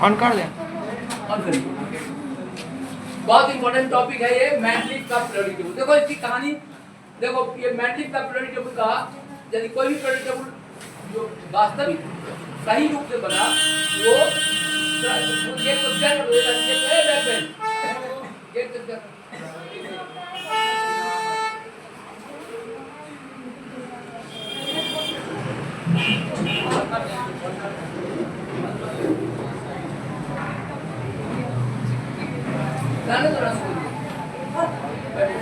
On कर दें। On करिए। बहुत इंपॉर्टेंट टॉपिक है ये, मैट्रिक्स का पीरियोडिक टेबल। देखो इसकी कहानी, देखो ये मैट्रिक्स का पीरियोडिक टेबल का, यदि कोई भी पीरियोडिक टेबल जो वास्तविक सही रूप से बना वो गेट को चेक कर देगा, चेक है बैक बेंच गेट को चेक जाने दो ना,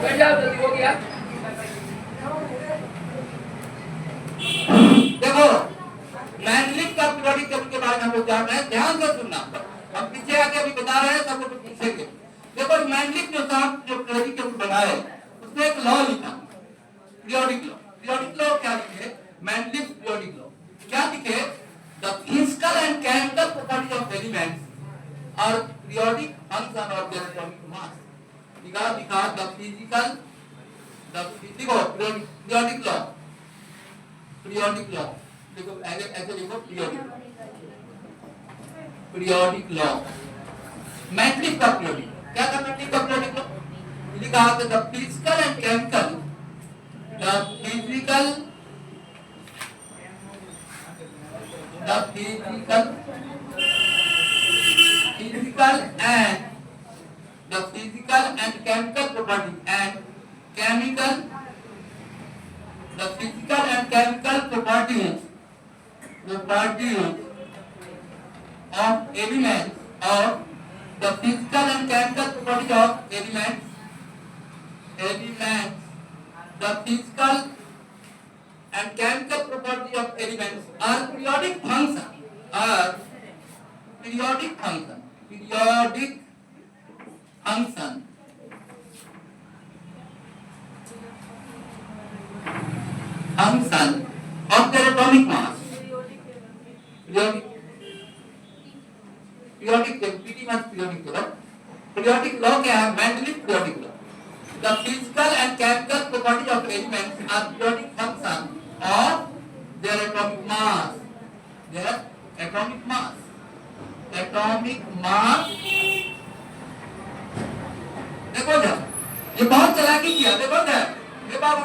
बैठ जाओ, जल्दी हो गया। देखो मैट्रिक्स का पीरियोडिक टेबल के बारे में हम लोग जान रहे हैं, ध्यान से सुनना। हम पीछे आके अभी बता रहे हैं, सबको पूछेंगे। देखो मैट्रिक्स जो साहब जो पीरियोडिक टेबल बनाए उसमें एक लॉ लिखा, पीरियोडिक लॉ। पीरियोडिक लॉ क्या लिखे? मैट्रिक्स पीरियोडिक लॉ क्या लिखे? The physical and chemical properties of elements are periodic function of their atomic mass. लिखा द फिजिकल, देखो पीरियोडिक लॉ, पीरियोडिक लॉ देखो ऐसे लिखो, पीरियोडिक लॉ मैट्रिक्स का पीरियोडिक। क्या था मैट्रिक्स का पीरियोडिक लॉ? लिखा है the physical and chemical, the physical and chemical properties and chemical the physical and chemical properties of elements of the physical and chemical properties of elements the physical and chemical properties of elements are periodic function of their atomic mass. Periodic law क्या है? Mendeleev periodic law. The physical and chemical properties of elements are periodic function of their atomic mass. Their atomic mass. देखो जब ये बहुत चालाकी किया, देखो जब ये बाबू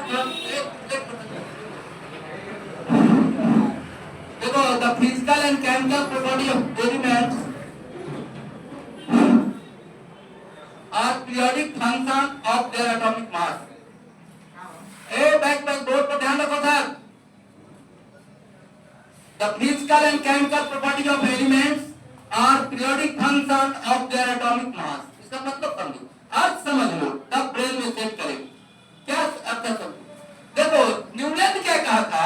देखो the physical and chemical property of elements are periodic function of their atomic mass. Back board पर ध्यान रखो sir. The physical and chemical properties of elements are periodic function of their atomic mass. इसका मतलब समझो, अर्थ समझ लो, तब brain में set करेंगे। क्या अर्थ समझो? देखो न्यूटन क्या कहा था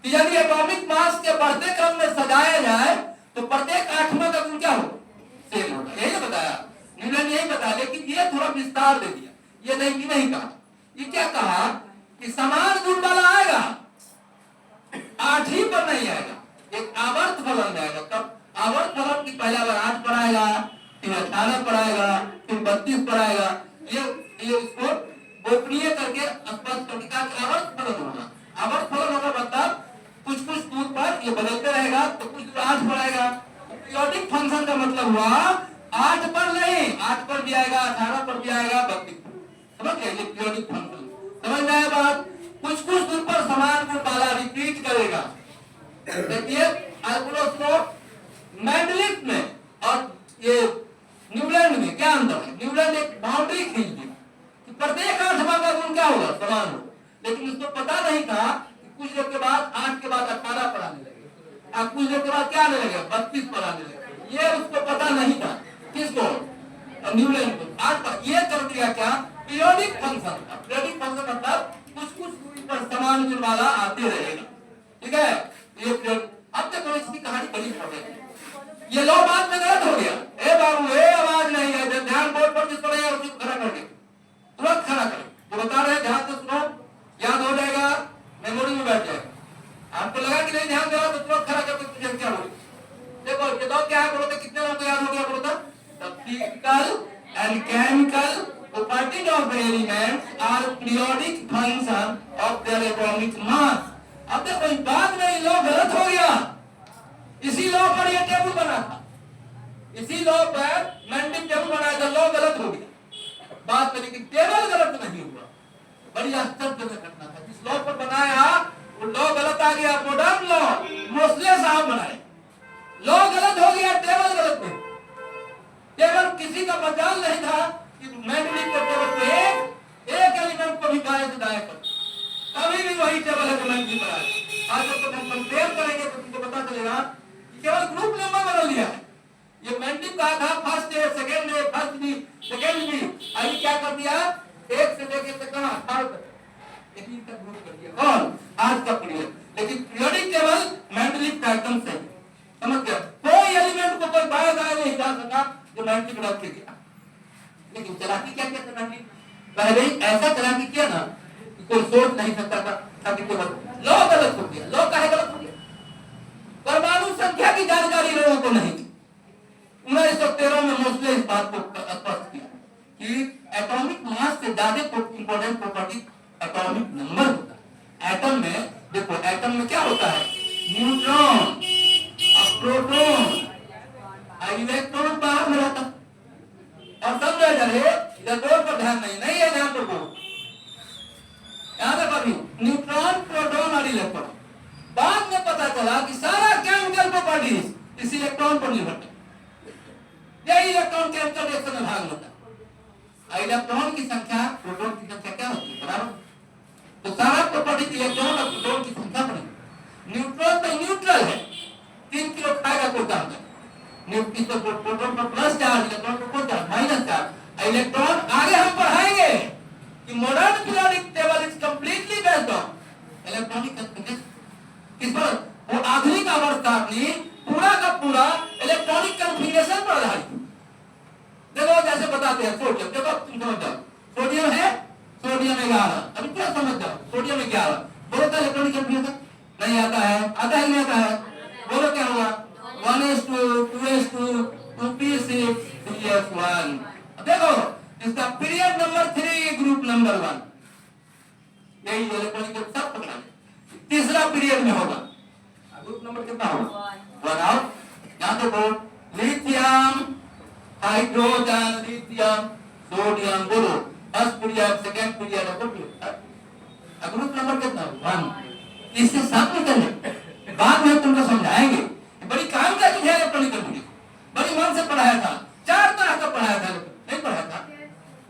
कि यदि एटॉमिक मास के बढ़ते क्रम में सजाया जाए तो प्रत्येक आठवां का गुण क्या हो? सेम होगा। यही बताया न्यूटन, यही बताया। लेकिन ये थोड़ा विस्तार दे दिया, ये नहीं कहा। ये क्या कहा कि समान गुण वाला आएगा, आठवीं पर नहीं आएगा, एक आवर्त फलन जाएगा। तब आवर्त फलन की पहला बार 8 पर आएगा, फिर 18 पर आएगा, फिर 32 पर आएगा। ये इसको गोपनीय करके स्पष्ट करके आवर्त फलन होगा। आवर्त फलन होगा मतलब कुछ दूर पर ये बदलते रहेगा, तो कुछ दूर 8 पर आएगा। पीरियोडिक फंक्शन का मतलब हुआ 8 पर नहीं, 8 पर भी आएगा, 18 पर भी आएगा, 32 समझ गए? ये पीरियोडिक फंक्शन समझ में आया बात? कुछ दूर पर समान गुण वाला रिपीट करेगा। देखिए मेंडलीफ में और ये न्यूलैंड में क्या अंतर है? न्यूलैंड एक बाउंड्री खींच दी कि प्रत्येक आठवां का गुण क्या होगा? समान होगा। लेकिन उसको पता नहीं था कि कुछ देर के बाद 8 के बाद 18 पर आने लगे, अब कुछ देर के बाद क्या आने लगे? 32 पर आने लगे। ये उसको पता नहीं था। किसको? न्यूलैंड को। 8 पर ये कर दिया क्या? Periodic function. पीरियोडिक फंक्शन मतलब कुछ दूरी पर समान गुण वाला आते रहेगा। ठीक है? ये अब देखो इसकी कहानी बड़ी इंपॉर्टेंट है। ये लो बात में गलत हो गया। ए बाबू ए आवाज नहीं है, ध्यान बोर्ड पर जिस पर है उसी को खड़ा कर दे, तुरंत खड़ा करें। जो बता रहे हैं ध्यान से सुनो, याद हो जाएगा, मेमोरी में बैठ जाएगा। आपको लगा कि नहीं ध्यान दे रहा तो तुरंत खड़ा करके पूछे क्या बोले। देखो ये दो क्या है बोलो तो कितने लोगों को याद हो गया बोलो तो? The physical and chemical properties of the elements are periodic function of their atomic mass. अब देखो बाद में ये लो गलत हो गया, इसी लो पर ये टेबल बना था। इसी लॉ पर मैंडेट टेबल बनाया था, लॉ गलत हो गया बाद में, लेकिन टेबल गलत नहीं हुआ। बड़ी आश्चर्यजनक घटना था। जिस लॉ पर बनाया वो लॉ गलत आ गया, मॉडर्न लॉ मोस्ले साहब बनाए, लॉ गलत हो गया, टेबल गलत नहीं। टेबल किसी का मजाल नहीं था कि मैंडेट के टेबल पे एक एलिमेंट को भी बाएं से दाएं कर, कभी भी वही टेबल है जो मैंडेट बनाया। आज जब हम कंपेयर करेंगे तो तुमको पता चलेगा कि केवल ग्रुप नंबर बदल दिया है। ये मैंडेट कहा था first day, second day, first भी, सेकंड भी, अभी क्या कर दिया, एक से लेकर तक कहां 18 तक, लेकिन तक ग्रुप कर दिया। कौन? आज का पीरियड। लेकिन पीरियोडिक टेबल मैंडेट का एकदम सही, समझ गया? कोई एलिमेंट को कोई बाएं दाएं नहीं जा सका जो मैंडेट रख के गया। लेकिन चलाकी क्या किया था मैंडेट? पहले ही ऐसा चलाकी किया ना कि कोई सोच नहीं सकता था कि केवल लॉ गलत हो गया। लॉ काहे गलत हो गया? परमाणु संख्या की जानकारी लोगों को नहीं। 1913 में मोस्ले इस बात को स्पष्ट किया कि एटॉमिक मास से ज्यादा इंपॉर्टेंट प्रॉपर्टी एटॉमिक नंबर होता है। एटम में देखो, एटम में क्या होता है? न्यूट्रॉन, प्रोटॉन, इलेक्ट्रॉन बाहर में रहता और सब इधर बोर्ड पर ध्यान नहीं है, ध्यान पर याद है कभी न्यूट्रॉन, प्रोटॉन और इलेक्ट्रॉन। बाद में पता चला कि सारा केमिकल प्रॉपर्टीज इस इलेक्ट्रॉन पर निर्भर है। यही इलेक्ट्रॉन केमिकल रिएक्शन में भाग लेता है। इलेक्ट्रॉन की संख्या प्रोटॉन की संख्या क्या होती है? बराबर। तो सारा प्रॉपर्टीज इलेक्ट्रॉन और प्रोटॉन की संख्या पर। न्यूट्रॉन तो न्यूट्रल है, 3 किलो खाएगा कोई काम नहीं। प्रोटॉन पर प्लस चार्ज, इलेक्ट्रॉन पर कोई चार्ज माइनस चार्ज। इलेक्ट्रॉन आगे हम पढ़ाएंगे कि modern periodic table is completely based on electronic configuration. किस पर? वो आधुनिक आवर्त सारणी पूरा का पूरा इलेक्ट्रॉनिक कन्फिगरेशन पर आधारित। देखो जैसे बताते हैं सोडियम, देखो तुम समझ जाओ, सोडियम है, सोडियम 11, अभी क्या समझ जाओ, सोडियम 11 बोलो तो इलेक्ट्रॉनिक कन्फिगरेशन नहीं आता है, आता है नहीं आता है? बोलो क्या होगा? 1s2 2s2 2p6 3s1। देखो इसका पीरियड नंबर 3, ग्रुप नंबर 1, यही इलेक्ट्रॉनिक सब पकड़ा है। तीसरा पीरियड में होगा, ग्रुप नंबर कितना होगा? 1 आउट। यहां देखो लिथियम, हाइड्रोजन, लिथियम, सोडियम, बोलो first period, second period, group number कितना? 1। इससे सब निकले, बाद में तुमको समझाएंगे। बड़ी काम का चीज है इलेक्ट्रॉनिक कन्फिगरेशन, बड़ी मन से पढ़ाया था, 4 तरह का पढ़ाया था, नहीं पढ़ाया था?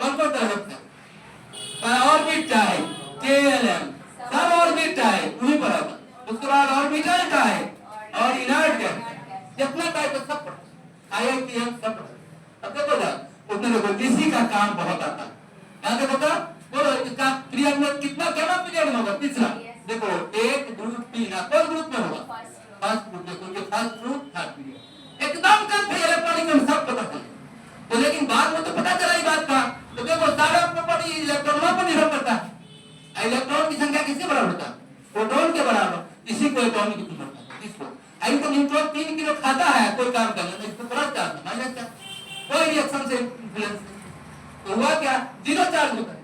कौन-कौन तरह का? ऑर्बिट है, KLM, सब ऑर्बिट है, वही पढ़ा था। उसके बाद ऑर्बिटल का है और इनर्ट का, जितना टाइप का सब पढ़ा, IITM सब पढ़ा। अब देखो ना, उसमें देखो इसी का काम बहुत आता है। यहाँ देखो तो बोलो इसका पीरियड में कितना, क्या पीरियड में होगा? तीसरा। देखो 1 2 3, कौन ग्रुप में होगा? First group. देखो ये फर्स्ट ग्रुप, थर्ड पीरियड, एकदम कंफ्यूज इलेक्ट्रॉनिक में सब पता चला। तो लेकिन बाद में तो पता चला ही बात का। तो देखो सारा प्रॉपर्टी इलेक्ट्रॉनों पर निर्भर करता है। इलेक्ट्रॉन की संख्या किसके बराबर होता है? प्रोटॉन के बराबर। इसी को एटॉमिक नंबर कहते हैं। इसको अभी तो न्यूट्रॉन 3 किलो खाता है, कोई काम करना नहीं, इसको प्लस चार्ज माइनस चार्ज, कोई रिएक्शन से इन्फ्लुएंस। तो हुआ क्या? 0 चार्ज होता है।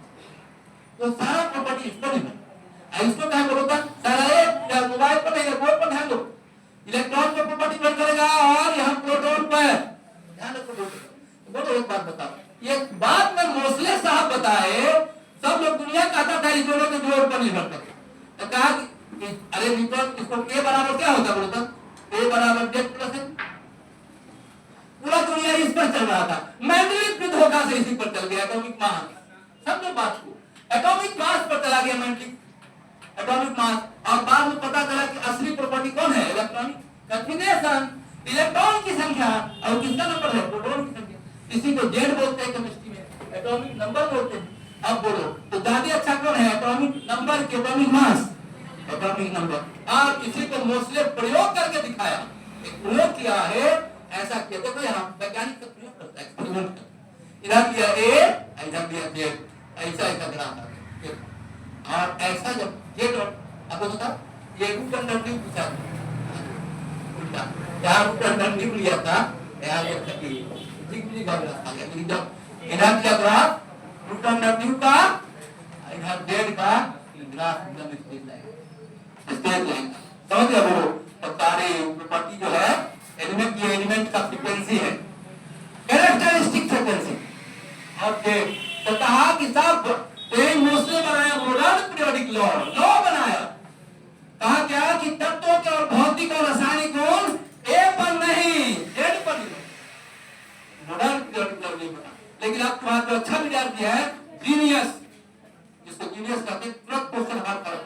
तो सारा प्रॉपर्टी इस पर निर्भर है। इसको क्या बोलता है? सारा एक मोबाइल पर नहीं, बोर्ड पर ध्यान दो, इलेक्ट्रॉन पर प्रॉपर्टी डिपेंड करेगा और यहाँ प्रोटॉन पर ध्यान रखो। बोलो एक बात बताओ, ये बात में मोस्ले साहब बताए, सब लोग दुनिया कहता था इस दोनों के जोड़ पर निर्भर करता। तो कहा कि अरे न्यूट्रॉन इसको A बराबर क्या होता? बोलता A बराबर Z प्लस N। पूरा दुनिया इस पर चल रहा था। मैंडेलिक के धोखा से इसी पर चल गया, एटॉमिक मास। समझो बात को, एटॉमिक मास पर चला गया मैंडेलिक, एटॉमिक मास। और बाद में पता चला कि असली प्रॉपर्टी कौन है? इलेक्ट्रॉनिक कन्फिगरेशन, इलेक्ट्रॉन की संख्या और किसका नंबर है? प्रोटॉन की संख्या। इसी को Z बोलते हैं केमिस्ट्री में, एटॉमिक नंबर बोलते हैं। अब बोलो तो ज्यादा अच्छा कौन है? एटॉमिक नंबर के एटॉमिक मास, एटॉमिक नंबर। और इसी को मोस्ले प्रयोग करके दिखाया, एक प्रयोग किया है, ऐसा किया। देखो यहाँ वैज्ञानिक का प्रयोग करता है, एक्सपेरिमेंट करता है। इधर दिया A, इधर दिया Z, ऐसा ऐसा ग्राफ है। और ऐसा जब Z और आपको बता ये रूट अंडर न्यू पूछा उल्टा, यहाँ रूट अंडर न्यू लिया था, यहाँ लिया था कि डिग्री का ग्राफ आ गया। लेकिन जब इधर दिया ग्राफ रूट अंडर न्यू का, इधर Z का ग्राफ एकदम स्ट्रेट लाइन, समझ गया? बोलो तो सारे प्रॉपर्टी जो है एलिमेंट, ये एलिमेंट का फ्रीक्वेंसी है, ऑब्जेक्ट। तो कहा कि साहब मोस्ले बनाया मॉडर्न पीरियोडिक लॉ बनाया। कहा क्या कि तत्वों के और भौतिक और रासायनिक गुण ए पर नहीं जेड पर नहीं, मॉडर्न पीरियोडिक लॉ नहीं बना। लेकिन अब तुम्हारा जो अच्छा विद्यार्थी है जीनियस, जिसको जीनियस कहते हैं, तुरंत क्वेश्चन हल कर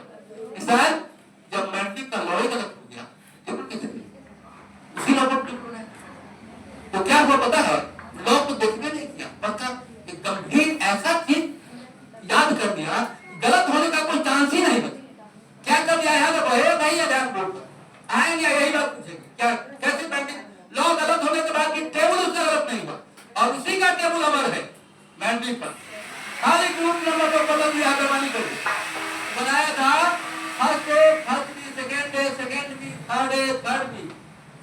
सर जब मैट्रिक का लॉ ही गलत हो गया टेबल कैसे उसी लॉ पर टेबल है। तो क्या हुआ पता है, लॉ को देखने नहीं किया, पक्का एक गंभीर ऐसा चीज याद कर दिया, गलत होने का कोई चांस ही नहीं बचा। क्या कर दिया याद रखो, नहीं है ध्यान बोर्ड पर आएंगे यही बात पूछेंगे क्या कैसे मैट्रिक लॉ गलत होने के बाद भी टेबल उसका गलत नहीं हुआ और उसी का टेबल अमर है मैट्रिक पर। खाली ग्रुप नंबर को बदल दिया, बेमानी कर बनाया था first B, second B, third B,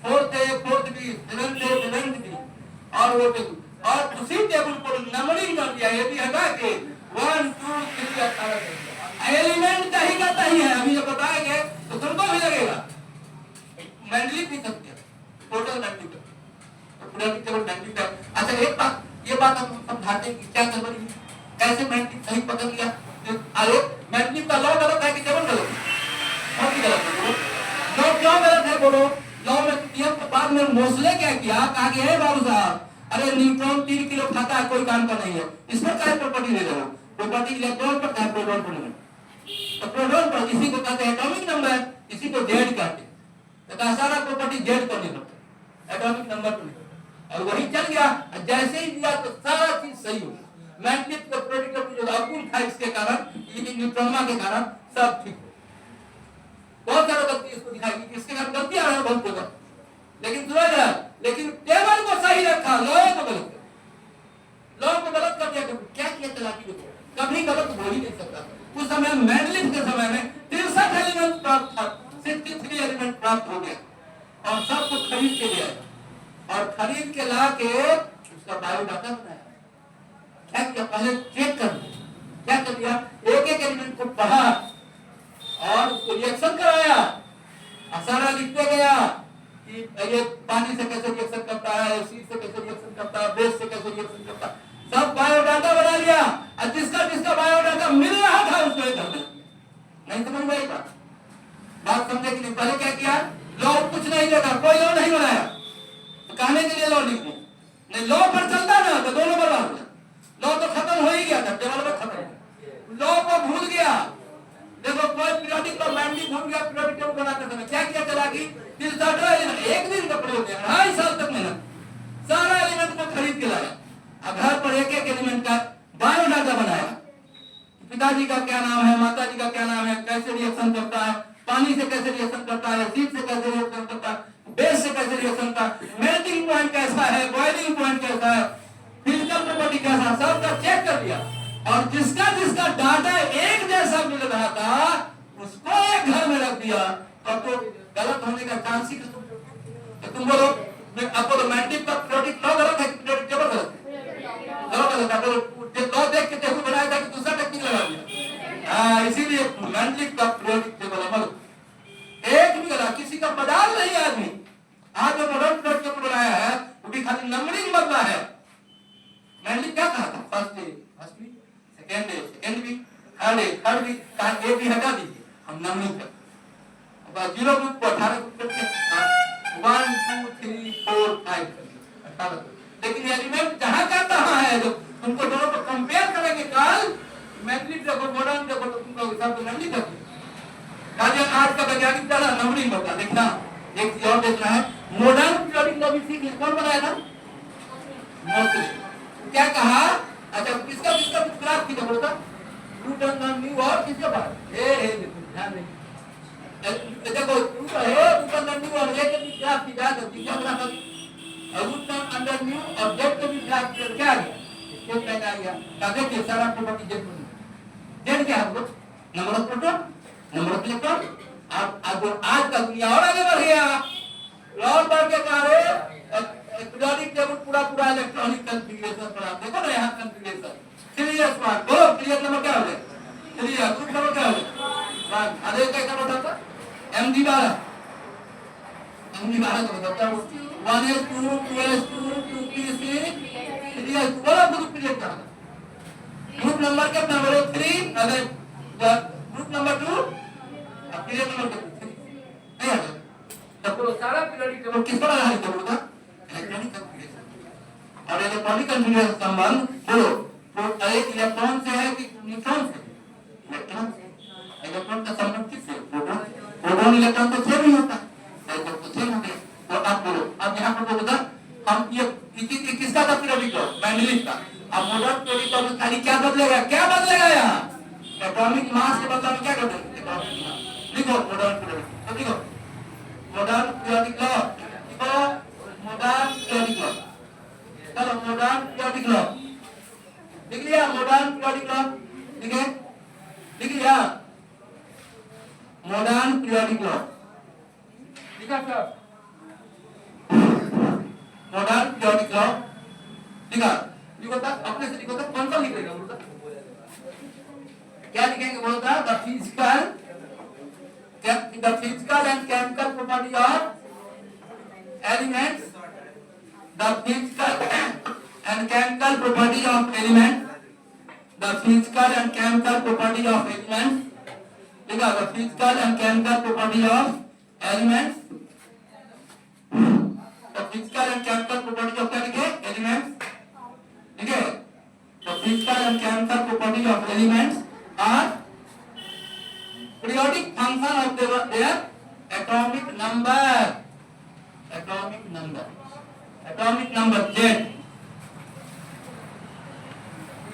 fourth B, seventh B और वो टेबल, और उसी टेबल पर नंबरिंग कर दिया, ये भी हटा के 1 2 3 18 एलिमेंट कहीं का कहीं है। अभी जब बताएंगे तो तुमको भी लगेगा मैंडलिक भी सकते हैं टोटल मैंडलिक तो पूरा टेबल मैंडलिक है। अच्छा एक बात, ये बात हम समझाते हैं कि क्या गड़बड़ी है, कैसे मैंडलिक सही पकड़ लिया। अरे मैंडलिक का लॉ गलत है कि टेबल गलत है? बहुत ही गलत है। लॉ क्यों गलत है बोलो? लॉ में नियम के बाद में मोस्ले क्या किया, कहा कि हे बाबू साहब अरे न्यूट्रॉन 3 किलो खाता है, कोई काम का नहीं है, इस पर क्या प्रॉपर्टी दे दो, प्रॉपर्टी इलेक्ट्रॉन पर है, प्रोटॉन पर नहीं। तो प्रोटॉन पर इसी को कहते हैं एटॉमिक नंबर, इसी को जेड कहते हैं। तो कहा सारा प्रॉपर्टी जेड पर निर्भर है, एटॉमिक नंबर पर नहीं। और वही चल गया, जैसे ही दिया तो सारा चीज सही हो गया। मैट्रिक का प्रेडिक्ट जो अकुल था इसके कारण, ये न्यूट्रॉनमा के कारण सब ठीक हो। बहुत सारा गलती इसको दिखाई कि इसके कारण गलती आ रहा है बहुत जगह, लेकिन समझ रहा, लेकिन टेबल को सही रखा, लॉ को गलत कर, लॉ को गलत कर दिया। क्या किया चालाकी को, कभी गलत हो ही नहीं सकता। उस समय मैंडलिक के समय में 63 एलिमेंट प्राप्त था, 63 एलिमेंट प्राप्त हो गया और सबको खरीद के लिया और खरीद के ला के उसका बायोडाटा बनाया। क्या किया, पहले चेक कर दिया, क्या कर दिया, एक एक एलिमेंट को पढ़ा और उसको रिएक्शन कराया, सारा लिखते गया कि ये पानी से कैसे रिएक्शन करता है, एसिड से कैसे रिएक्शन करता है, बेस से कैसे रिएक्शन करता है, सब बायोडाटा बना लिया। और जिसका जिसका बायोडाटा मिल रहा था उसको एक कर नहीं समझ में आई बात समझे कि नहीं? पहले क्या किया, लॉ कुछ नहीं देगा, कोई लॉ नहीं बनाया, तो कहने के लिए लॉ लिख दिया, नहीं लॉ पर चलता ना तो दोनों बर्बाद हो गया। लॉ तो खत्म हो ही गया था, डेवलपमेंट खत्म, लॉ को भूल गया। देखो कोई पीरियोडिक का मैंडलिक भूल गया, पीरियोडिक टेबल बनाते समय क्या किया चालाकी, एक दिन का प्रयोग किया, 2.5 साल तक मेहनत, सारा एलिमेंट को खरीद के लाया, घर पर एक एक एलिमेंट का बायोडाटा बनाया। पिताजी का क्या नाम है, माताजी का क्या नाम है, कैसे रिएक्शन करता है, पानी से कैसे रिएक्शन करता है, एसिड से कैसे रिएक्शन करता है, बेस से कैसे रिएक्शन करता है, मेल्टिंग पॉइंट कैसा है, बॉइलिंग पॉइंट कैसा है, फिजिकल प्रॉपर्टी कैसा है, सब का चेक कर दिया। और जिसका जिसका डाटा एक जैसा मिल रहा था उसको एक घर में रख दिया, तब तो गलत होने का चांस ही खत्म। तो तुम बोलो आपको तो मैट्रिक का पीरियोडिक लॉ गलत है, पीरियोडिक टेबल गलत है, लॉ गलत है। लॉ देख के टेबल बनाया था कि दूसरा टेक्निक लगा दिया, इसीलिए मैट्रिक का पीरियोडिक टेबल अमल एक भी गलत, किसी का मजाल नहीं है। आदमी आज जो मॉडर्न पीरियोडिक टेबल बनाया है वो भी खाली नंबरिंग बदला है। मैट्रिक क्या कहा था, first B, second B, third B, कहा ए बी हटा दीजिए, हम नंबरिंग कर 0 ग्रुप को 18 ग्रुप करके 1 2 3 4 5 18। लेकिन एलिमेंट जहां का तहां है, जो तुमको दोनों को कंपेयर करेंगे कल, मैट्रिक देखो मॉडर्न देखो तो तुमको हिसाब से नहीं करते। कालिया आज का वैज्ञानिक का नंबरिंग बता देखना, एक चीज और देखना है, मॉडर्न पीरियोडिक लॉ भी सीख कौन बनाया था, मोस्ले। क्या कहा, अच्छा किसका किसका ग्राफ थी बोलता, न्यूटन न्यू और किसके पास ध्यान नहीं देखो न्यूटन न्यू और ए के भी ग्राफ की जाकर क्या ग्राफ है, न्यूटन अंडर न्यू और जेड के भी ग्राफ क्या आ गया, जेड पहले आ गया। का देखिए सारा प्रॉपर्टी जेड में, जेड क्या है, number of proton, number of electron. अब आज का दुनिया और आगे बढ़ गया, और बढ़ के कार्य पीरियोडिक टेबल पूरा इलेक्ट्रॉनिक कॉन्फ़िगरेशन पर आप देखो ना, यहाँ कॉन्फ़िगरेशन सीरियस बात बोलो, पीरियड नंबर क्या हो गया, सीरियस ग्रुप नंबर क्या हो गया, आधे का क्या बताता एमडी 12 का बताता हूँ 1s2 2s2 2p6 सीरियस बोलो ग्रुप पीरियड क्या होगा, और इलेक्ट्रॉनिक कॉन्फ़िगरेशन संबंध बोलो तो एक इलेक्ट्रॉन से है कि न्यूट्रॉन से? इलेक्ट्रॉन से। इलेक्ट्रॉन का संबंध किससे? प्रोटॉन। प्रोटॉन इलेक्ट्रॉन तो सेम ही होता है, तो सेम हो गया। तो अब बोलो, अब यहाँ पर बोलो हम ये किसका था पीरियोडिक लॉ? मैंडेलिव का। अब मॉडर्न पीरियोडिक लॉ में खाली क्या बदलेगा? क्या बदलेगा यहाँ? एटॉमिक मास के बदले में क्या कर देंगे? Atomic mass. लिखो मॉडर्न पीरियोडिक, तो लिखो मॉडर्न पीरियोडिक लॉ, लिखो मॉडर्न पीरियोडिक लॉ। चलो मॉडर्न पीरियोडिक लॉ लिख लिया। मॉडर्न पीरियोडिक लॉ लिखे, लिख लिया। मॉडर्न पीरियोडिक लॉ लिखा सर। मॉडर्न पीरियोडिक लॉ लिखा, लिखो था अपने से, लिखो था कौन सा लिखेगा? बोलता क्या लिखेंगे? बोलता the physical and chemical property of elements, the physical and chemical property of elements, the physical and chemical property of elements, लिखा the physical and chemical property of elements, the physical and chemical property of क्या लिखे? Elements, ठीक है? The physical and chemical property of elements are periodic function of their atomic number, atomic number, atomic number Z,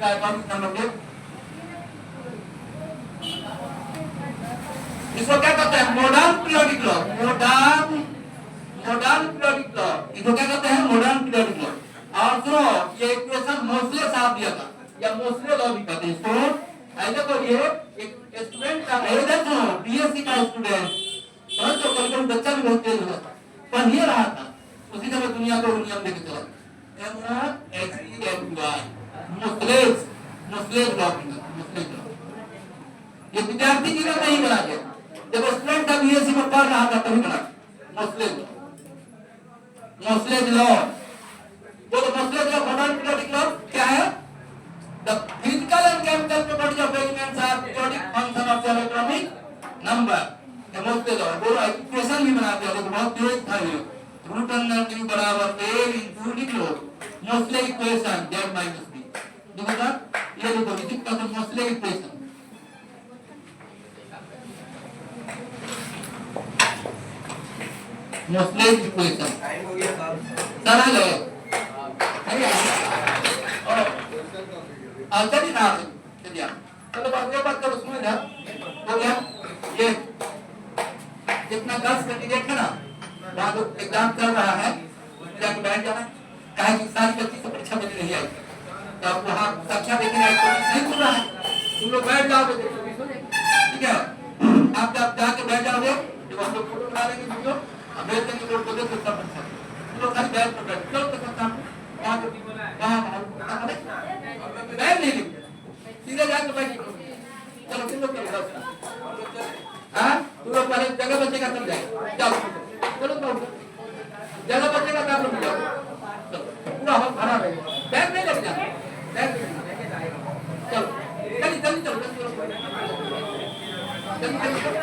atomic number Z। इसको क्या कहते हैं? Modern periodic law, modern periodic law, इसको क्या कहते हैं? Modern periodic law. और सुनो, ये इक्वेशन मोस्ले साहब दिया था, या मोस्ले लॉ भी कहते हैं इसको। ऐसे तो ये एक स्टूडेंट का इधर सुनो, बीएससी का स्टूडेंट, तो कल बच्चा भी बहुत तेज होता पढ़ ही रहा था, उसी समय दुनिया को नियम देके चला ये विद्यार्थी की नहीं बना गया, जब स्टूडेंट का बीएससी में पढ़ रहा था तभी बना मोस्लेज लॉ। बोलो मोस्लेज लॉ, मॉडर्न पीरियोडिक लॉ क्या है? The physical and chemical properties of elements are periodic function of their atomic number। Moseley's law बोलो, इक्वेशन भी बना दिया, लेकिन बहुत तेज था ये। रूट अंडर न्यू बराबर a into लिख लो Moseley equation z minus b। देखो ना, ये देखो इसी का तो Moseley equation, Moseley equation time हो गया साहब, चला गया। चलिए ना, चलिए चलो बात करो, उसमें ना हो गया। ये जितना 10 कैंडिडेट है ना, वहाँ तो एग्जाम चल रहा है, जाके बैठ जाना, कहे कि सारी बच्ची तो परीक्षा देने नहीं आई, तो आप वहाँ कक्षा देखने आए तो नहीं खुल रहा है, तुम लोग बैठ जाओगे, ठीक है? आप जब जाके बैठ जाओगे, जब हम लोग फोटो बना लेंगे वीडियो, अब भेज देंगे लोग को, देखो सब अच्छा, तुम लोग खाली बैठ कर बैठ चलो, तो सब बैठ नहीं लिखते, सीधे जाकर बैठ, चलो तुम लोग करो, हाँ तुम लोग पहले जगह बचेगा तब जाए, जाओ चलो जगह बचेगा तब लोग जाओ, पूरा हॉल भरा रहेगा, बैग नहीं लेके जाना, बैग चलो जल्दी जल्दी चलो, बैग जल्दी चलो,